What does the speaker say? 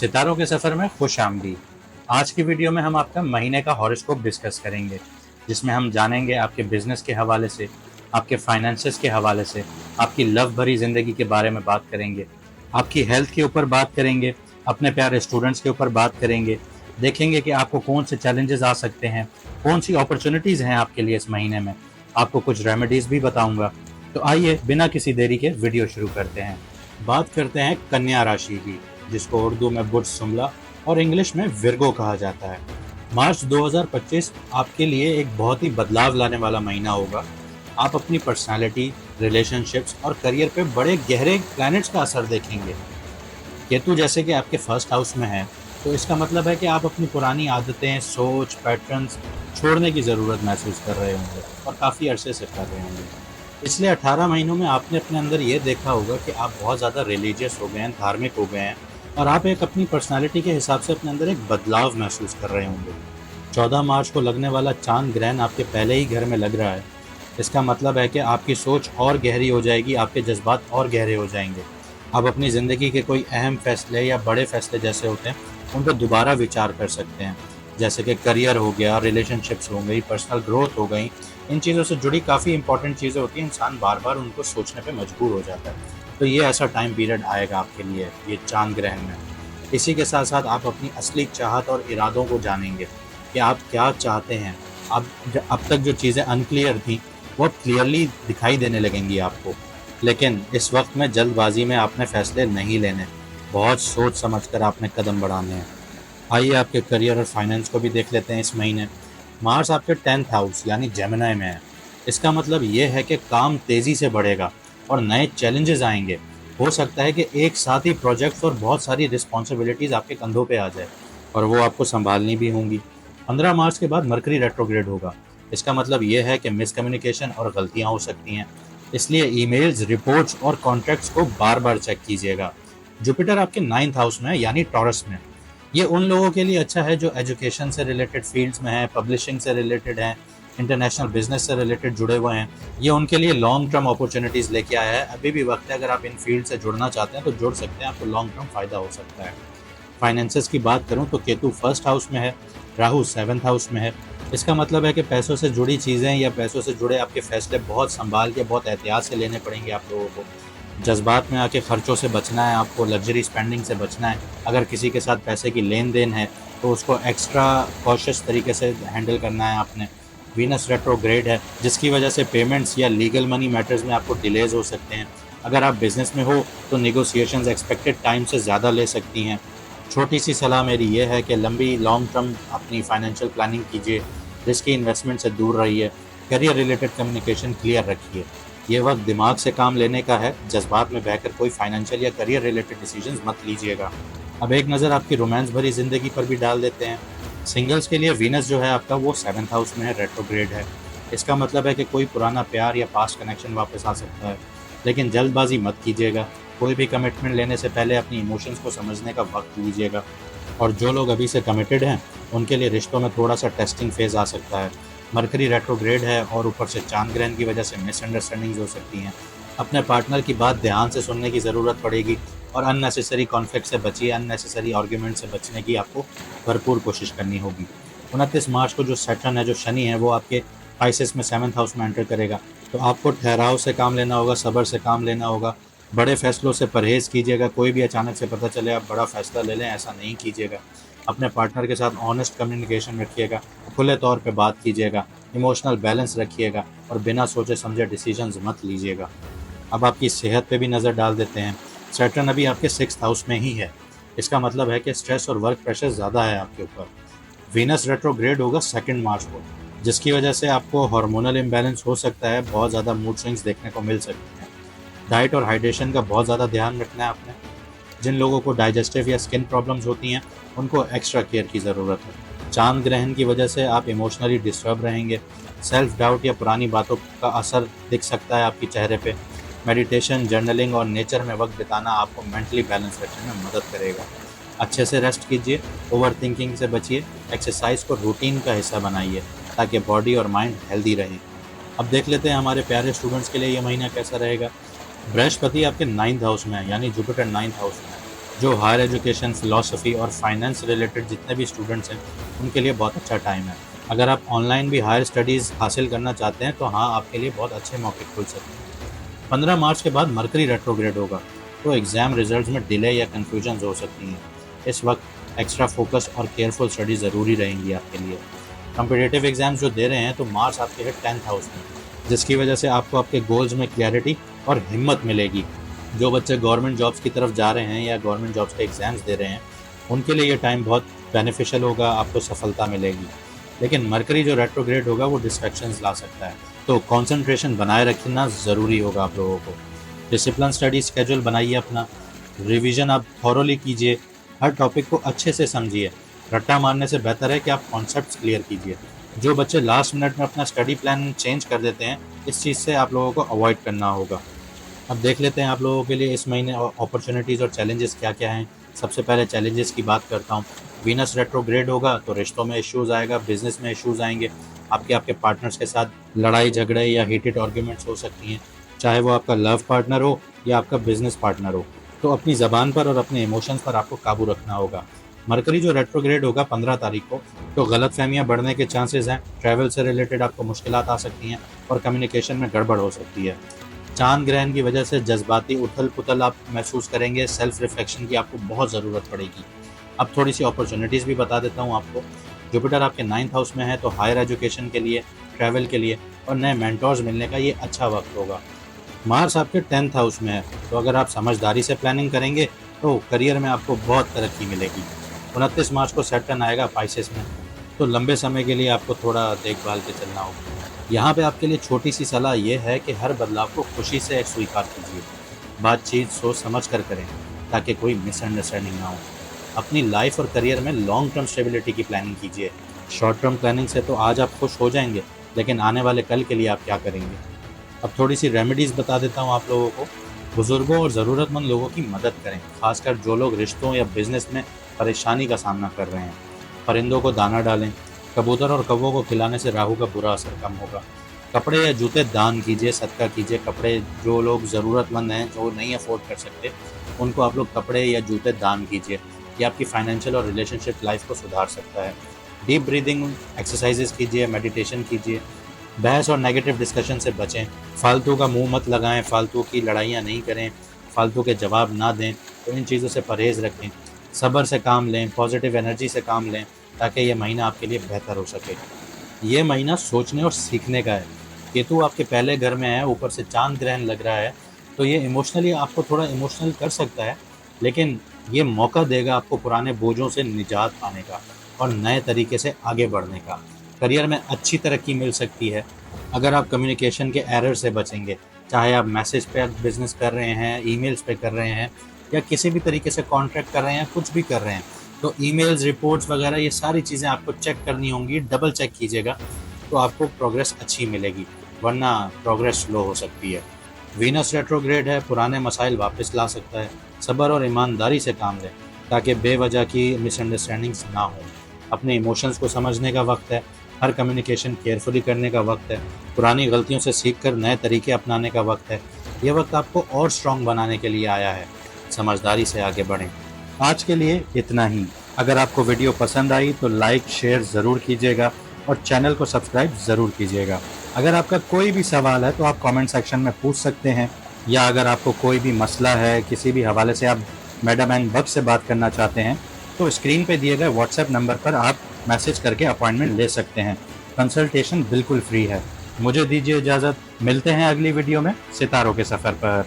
सितारों के सफ़र में खुश आमदीद। आज की वीडियो में हम आपका महीने का हॉरोस्कोप डिस्कस करेंगे, जिसमें हम जानेंगे आपके बिजनेस के हवाले से, आपके फाइनेंसेस के हवाले से, आपकी लव भरी ज़िंदगी के बारे में बात करेंगे, आपकी हेल्थ के ऊपर बात करेंगे, अपने प्यारे स्टूडेंट्स के ऊपर बात करेंगे, देखेंगे कि आपको कौन से चैलेंजेस आ सकते हैं, कौन सी अपॉर्चुनिटीज़ हैं आपके लिए इस महीने में, आपको कुछ रेमेडीज़ भी बताऊंगा। तो आइए बिना किसी देरी के वीडियो शुरू करते हैं। बात करते हैं कन्या राशि की, जिसको उर्दू में बुर्ज शुमला और इंग्लिश में विर्गो कहा जाता है। मार्च 2025 आपके लिए एक बहुत ही बदलाव लाने वाला महीना होगा। आप अपनी पर्सनालिटी, रिलेशनशिप्स और करियर पे बड़े गहरे प्लैनेट्स का असर देखेंगे। केतु जैसे कि आपके फर्स्ट हाउस में है, तो इसका मतलब है कि आप अपनी पुरानी आदतें, सोच, पैटर्न्स छोड़ने की ज़रूरत महसूस कर रहे होंगे और काफ़ी अरसे से कर रहे होंगे। पिछले 18 महीनों में आपने अपने अंदर ये देखा होगा कि आप बहुत ज़्यादा रिलीजियस हो गए हैं, धार्मिक हो गए हैं और आप एक अपनी पर्सनालिटी के हिसाब से अपने अंदर एक बदलाव महसूस कर रहे होंगे। 14 मार्च को लगने वाला चांद ग्रहण आपके पहले ही घर में लग रहा है। इसका मतलब है कि आपकी सोच और गहरी हो जाएगी, आपके जज्बात और गहरे हो जाएंगे। आप अपनी ज़िंदगी के कोई अहम फैसले या बड़े फैसले जैसे होते हैं, उन पर दोबारा विचार कर सकते हैं। जैसे कि करियर हो गया, रिलेशनशिप्स हो गई, पर्सनल ग्रोथ हो गई। इन चीज़ों से जुड़ी काफ़ी इंपॉर्टेंट चीज़ें होती हैं, इंसान बार बार उनको सोचने पे मजबूर हो जाता है। तो ये ऐसा टाइम पीरियड आएगा आपके लिए, ये चांद ग्रहण में। इसी के साथ साथ आप अपनी असली चाहत और इरादों को जानेंगे कि आप क्या चाहते हैं। अब तक जो चीज़ें अनक्लियर थी, वो अब क्लियरली दिखाई देने लगेंगी आपको। लेकिन इस वक्त में जल्दबाजी में आपने फैसले नहीं लेने, बहुत सोच समझ कर आपने कदम बढ़ाने हैं। आइए आपके करियर और फाइनेंस को भी देख लेते हैं इस महीने। मार्स आपके 10th हाउस यानी जेमिनी में है। इसका मतलब ये है कि काम तेज़ी से बढ़ेगा और नए चैलेंजेस आएंगे। हो सकता है कि एक साथ ही प्रोजेक्ट्स और बहुत सारी रिस्पॉन्सिबिलिटीज़ आपके कंधों पे आ जाए और वो आपको संभालनी भी होंगी। 15 मार्च के बाद मरकरी रेट्रोग्रेड होगा। इसका मतलब ये है कि मिसकम्युनिकेशन और गलतियाँ हो सकती हैं, इसलिए ईमेल्स, रिपोर्ट्स और कॉन्ट्रैक्ट्स को बार बार चेक कीजिएगा। जुपिटर आपके 9th हाउस में है यानी टॉरस में। ये उन लोगों के लिए अच्छा है जो एजुकेशन से रिलेटेड फील्ड्स में हैं, पब्लिशिंग से रिलेटेड हैं, इंटरनेशनल बिजनेस से रिलेटेड जुड़े हुए हैं। ये उनके लिए लॉन्ग टर्म अपॉर्चुनिटीज़ लेके आया है। अभी भी वक्त है, अगर आप इन फील्ड से जुड़ना चाहते हैं तो जुड़ सकते हैं, आपको लॉन्ग टर्म फ़ायदा हो सकता है। फाइनेंसेस की बात करूं तो केतु फर्स्ट हाउस में है, राहु 7th हाउस में है। इसका मतलब है कि पैसों से जुड़ी चीज़ें या पैसों से जुड़े आपके फैसले बहुत संभाल के, बहुत एहतियात से लेने पड़ेंगे आप लोगों को। जज्बात में आके खर्चों से बचना है, आपको लग्जरी स्पेंडिंग से बचना है। अगर किसी के साथ पैसे की लेन देन है तो उसको एक्स्ट्रा कॉशियस तरीके से हैंडल करना है आपने। वीनस रेट्रोग्रेड है, जिसकी वजह से पेमेंट्स या लीगल मनी मैटर्स में आपको डिलेज हो सकते हैं। अगर आप बिजनेस में हो तो नेगोशिएशंस एक्सपेक्टेड टाइम से ज़्यादा ले सकती हैं। छोटी सी सलाह मेरी ये है कि लंबी लॉन्ग टर्म अपनी फाइनेंशियल प्लानिंग कीजिए, रिस्की इन्वेस्टमेंट से दूर रहिए, करियर रिलेटेड कम्युनिकेशन क्लियर रखिए। ये वक्त दिमाग से काम लेने का है, जज्बात में बहकर कोई फाइनेंशियल या करियर रिलेटेड डिसीजंस मत लीजिएगा। अब एक नज़र आपकी रोमांस भरी ज़िंदगी पर भी डाल देते हैं। सिंगल्स के लिए वीनस जो है आपका, वो 7th हाउस में है, रेट्रोग्रेड है। इसका मतलब है कि कोई पुराना प्यार या पास्ट कनेक्शन वापस आ सकता है, लेकिन जल्दबाजी मत कीजिएगा। कोई भी कमिटमेंट लेने से पहले अपनी इमोशंस को समझने का वक्त लीजिएगा। और जो लोग अभी से कमिटेड हैं, उनके लिए रिश्तों में थोड़ा सा टेस्टिंग फेज़ आ सकता है। मरकरी रेट्रोग्रेड है और ऊपर से चांद ग्रहण की वजह से मिसअंडरस्टैंडिंग्स हो सकती हैं। अपने पार्टनर की बात ध्यान से सुनने की ज़रूरत पड़ेगी और अननेसेसरी कॉन्फ्लिक्ट से बचिए, अननेसेसरी आर्ग्यूमेंट से बचने की आपको भरपूर कोशिश करनी होगी। 29 मार्च को जो सैटर्न है, जो शनि है, वो आपके पाइसेस में 7th हाउस में एंटर करेगा। तो आपको ठहराव से काम लेना होगा, सब्र से काम लेना होगा। बड़े फैसलों से परहेज़ कीजिएगा। कोई भी अचानक से पता चले आप बड़ा फैसला ले लें, ऐसा नहीं कीजिएगा। अपने पार्टनर के साथ ऑनेस्ट कम्युनिकेशन रखिएगा, खुले तौर पे बात कीजिएगा, इमोशनल बैलेंस रखिएगा और बिना सोचे समझे डिसीजंस मत लीजिएगा। अब आपकी सेहत पे भी नज़र डाल देते हैं। सैटर्न अभी आपके 6th हाउस में ही है। इसका मतलब है कि स्ट्रेस और वर्क प्रेशर ज़्यादा है आपके ऊपर। वीनस रेट्रोग्रेड होगा 2 मार्च को, जिसकी वजह से आपको हार्मोनल इम्बैलेंस हो सकता है, बहुत ज़्यादा मूड स्विंग्स देखने को मिल सकते हैं। डाइट और हाइड्रेशन का बहुत ज़्यादा ध्यान रखना है आपने। जिन लोगों को डाइजेस्टिव या स्किन प्रॉब्लम्स होती हैं, उनको एक्स्ट्रा केयर की ज़रूरत है। चांद ग्रहण की वजह से आप इमोशनली डिस्टर्ब रहेंगे। सेल्फ डाउट या पुरानी बातों का असर दिख सकता है आपके चेहरे पे। मेडिटेशन, जर्नलिंग और नेचर में वक्त बिताना आपको मेंटली बैलेंस रखने में मदद करेगा। अच्छे से रेस्ट कीजिए, ओवर थिंकिंग से बचिए, एक्सरसाइज को रूटीन का हिस्सा बनाइए ताकि बॉडी और माइंड हेल्दी रहे। अब देख लेते हैं हमारे प्यारे स्टूडेंट्स के लिए ये महीना कैसा रहेगा। बृहस्पति आपके 9th हाउस में है यानी जुपिटर 9th हाउस में है। जो हायर एजुकेशन, फिलॉसफी और फाइनेंस रिलेटेड जितने भी स्टूडेंट्स हैं, उनके लिए बहुत अच्छा टाइम है। अगर आप ऑनलाइन भी हायर स्टडीज़ हासिल करना चाहते हैं तो हाँ, आपके लिए बहुत अच्छे मौके खुल सकते हैं। 15 मार्च के बाद मरकरी रेट्रोग्रेड होगा, तो एग्ज़ाम रिजल्ट्स में डिले या कन्फ्यूजन्स हो सकती हैं। इस वक्त एक्स्ट्रा फोकस और केयरफुल स्टडी ज़रूरी रहेंगी आपके लिए। कॉम्पिटिटिव एग्ज़ाम्स जो दे रहे हैं तो मार्च आपके है 10th हाउस में, जिसकी वजह से आपको आपके गोल्स में क्लैरिटी और हिम्मत मिलेगी। जो बच्चे गवर्नमेंट जॉब्स की तरफ जा रहे हैं या गवर्नमेंट जॉब्स के एग्ज़ाम्स दे रहे हैं, उनके लिए ये टाइम बहुत बेनिफिशियल होगा, आपको सफलता मिलेगी। लेकिन मरकरी जो रेट्रोग्रेड होगा वो डिस्ट्रैक्शंस ला सकता है, तो कंसंट्रेशन बनाए रखना ज़रूरी होगा आप लोगों को। डिसिप्लिन स्टडी स्केड्यूल बनाइए अपना, रिवीजन आप थॉरोली कीजिए, हर टॉपिक को अच्छे से समझिए। रट्टा मारने से बेहतर है कि आप कॉन्सेप्ट्स क्लियर कीजिए। जो बच्चे लास्ट मिनट में अपना स्टडी प्लान चेंज कर देते हैं, इस चीज़ से आप लोगों को अवॉइड करना होगा। अब देख लेते हैं आप लोगों के लिए इस महीने अपॉर्चुनिटीज़ और चैलेंजेस क्या-क्या हैं। सबसे पहले चैलेंजेस की बात करता हूँ। वीनस रेट्रोग्रेड होगा तो रिश्तों में इश्यूज़ आएगा, बिज़नेस में इश्यूज़ आएंगे। आपके पार्टनर्स के साथ लड़ाई झगड़े या हीटेड आर्ग्यूमेंट्स हो सकती हैं, चाहे वो आपका लव पार्टनर हो या आपका बिज़नेस पार्टनर हो। तो अपनी ज़बान पर और अपने इमोशंस पर आपको काबू रखना होगा। मरकरी जो रेट्रोग्रेड होगा 15 तारीख को, तो गलतफ़हमियाँ बढ़ने के चांसेस हैं। ट्रैवल से रिलेटेड आपको मुश्किलात आ सकती हैं और कम्युनिकेशन में गड़बड़ हो सकती है। चांद ग्रहण की वजह से जज्बाती उथल-पुथल आप महसूस करेंगे, सेल्फ रिफ्लेक्शन की आपको बहुत ज़रूरत पड़ेगी। अब थोड़ी-सी अपॉर्च्युनिटीज़ भी बता देता हूँ आपको। जुपिटर आपके 9th हाउस में है, तो हायर एजुकेशन के लिए, ट्रैवल के लिए और नए मेंटोर्स मिलने का ये अच्छा वक्त होगा। मार्स आपके 10th हाउस में है, तो अगर आप समझदारी से प्लानिंग करेंगे, तो करियर में आपको बहुत तरक्की मिलेगी। 29 मार्च को सैटर्न आएगा पाइसेस में, तो लंबे समय के लिए आपको थोड़ा देखभाल के चलना होगा। यहाँ पे आपके लिए छोटी-सी सलाह ये है कि हर बदलाव को खुशी से स्वीकार कीजिए। बातचीत सोच समझ कर करें, ताकि कोई मिसअंडरस्टैंडिंग ना हो। अपनी लाइफ और करियर में लॉन्ग टर्म स्टेबिलिटी की प्लानिंग कीजिए। शॉर्ट टर्म प्लानिंग से तो आज आप खुश हो जाएंगे, लेकिन आने वाले कल के लिए आप क्या करेंगे? अब थोड़ी-सी रेमेडीज़ बता देता हूँ आप लोगों को। बुज़ुर्गों और ज़रूरतमंद लोगों की मदद करें, खासकर जो लोग रिश्तों या बिज़नेस में परेशानी का सामना कर रहे हैं। परिंदों को दाना डालें, कबूतर और कौवों को खिलाने से राहु का बुरा असर कम होगा। कपड़े या जूते दान कीजिए, सदका कीजिए। कपड़े जो लोग ज़रूरतमंद हैं, जो नहीं अफ़ोर्ड कर सकते, उनको आप लोग कपड़े या जूते दान कीजिए। ये आपकी फाइनेंशियल और रिलेशनशिप लाइफ़ को सुधार सकता है। डीप ब्रीदिंग एक्सरसाइज़ेज़ कीजिए, मेडिटेशन कीजिए। बहस और नेगेटिव डिस्कशन से बचें। फालतू का मुँह मत लगाएँ, फालतू की लड़ाइयाँ नहीं करें, फालतू के जवाब ना दें, तो इन चीज़ों से परहेज़ रखें। सब्र से काम लें, पॉजिटिव एनर्जी से काम लें, ताकि ये महीना आपके लिए बेहतर हो सके। ये महीना सोचने और सीखने का है। केतु आपके पहले घर में है, ऊपर से चाँद ग्रहण लग रहा है, तो ये इमोशनली आपको थोड़ा इमोशनल कर सकता है, लेकिन ये मौका देगा आपको पुराने बोझों से निजात पाने का और नए तरीके से आगे बढ़ने का। करियर में अच्छी तरक्की मिल सकती है, अगर आप कम्युनिकेशन के एरर से बचेंगे। चाहे आप मैसेज पे बिज़नेस कर रहे हैं, ईमेल्स पे कर रहे हैं या किसी भी तरीके से कॉन्टैक्ट कर रहे हैं, कुछ भी कर रहे हैं, तो ईमेल्स, रिपोर्ट्स वगैरह ये सारी चीज़ें आपको चेक करनी होंगी, डबल चेक कीजिएगा, तो आपको प्रोग्रेस अच्छी मिलेगी, वरना प्रोग्रेस स्लो हो सकती है। वीनस रेट्रोग्रेड है, पुराने मसाइल वापस ला सकता है। सब्र और ईमानदारी से काम लें, ताकि बेवजह की मिसअंडरस्टैंडिंग्स ना हो। अपने इमोशंस को समझने का वक्त है, हर कम्युनिकेशन केयरफुली करने का वक्त है, पुरानी गलतियों से सीखकर नए तरीके अपनाने का वक्त है। ये वक्त आपको और स्ट्रॉन्ग बनाने के लिए आया है। समझदारी से आगे बढ़ें। आज के लिए इतना ही। अगर आपको वीडियो पसंद आई तो लाइक शेयर ज़रूर कीजिएगा और चैनल को सब्सक्राइब ज़रूर कीजिएगा। अगर आपका कोई भी सवाल है तो आप कमेंट सेक्शन में पूछ सकते हैं, या अगर आपको कोई भी मसला है, किसी भी हवाले से आप मैडम एंड बग से बात करना चाहते हैं, तो स्क्रीन पे दिए गए व्हाट्सएप नंबर पर आप मैसेज करके अपॉइंटमेंट ले सकते हैं। कंसल्टेशन बिल्कुल फ्री है। मुझे दीजिए इजाज़त, मिलते हैं अगली वीडियो में सितारों के सफ़र पर।